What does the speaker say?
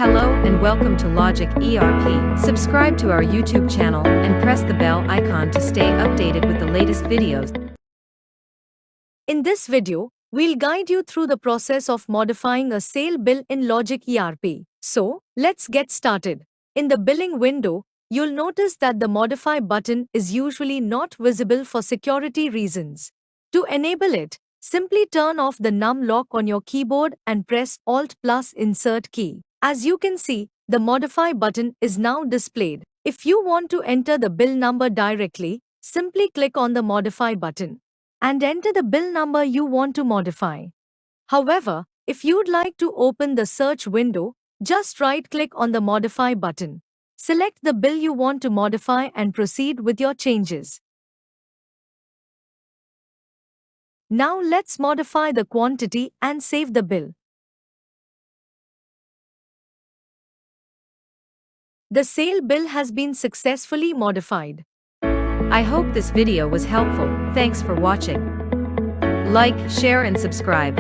Hello and welcome to LOGIC ERP. Subscribe to our YouTube channel and press the bell icon to stay updated with the latest videos. In this video, we'll guide you through the process of modifying a sale bill in LOGIC ERP. So, let's get started. In the billing window, you'll notice that the Modify button is usually not visible for security reasons. To enable it, simply turn off the num lock on your keyboard and press Alt plus Insert key. As you can see, the Modify button is now displayed. If you want to enter the bill number directly, simply click on the Modify button and enter the bill number you want to modify. However, if you'd like to open the search window, just right-click on the Modify button. Select the bill you want to modify and proceed with your changes. Now let's modify the quantity and save the bill. The sale bill has been successfully modified. I hope this video was helpful. Thanks for watching. Like, share and subscribe.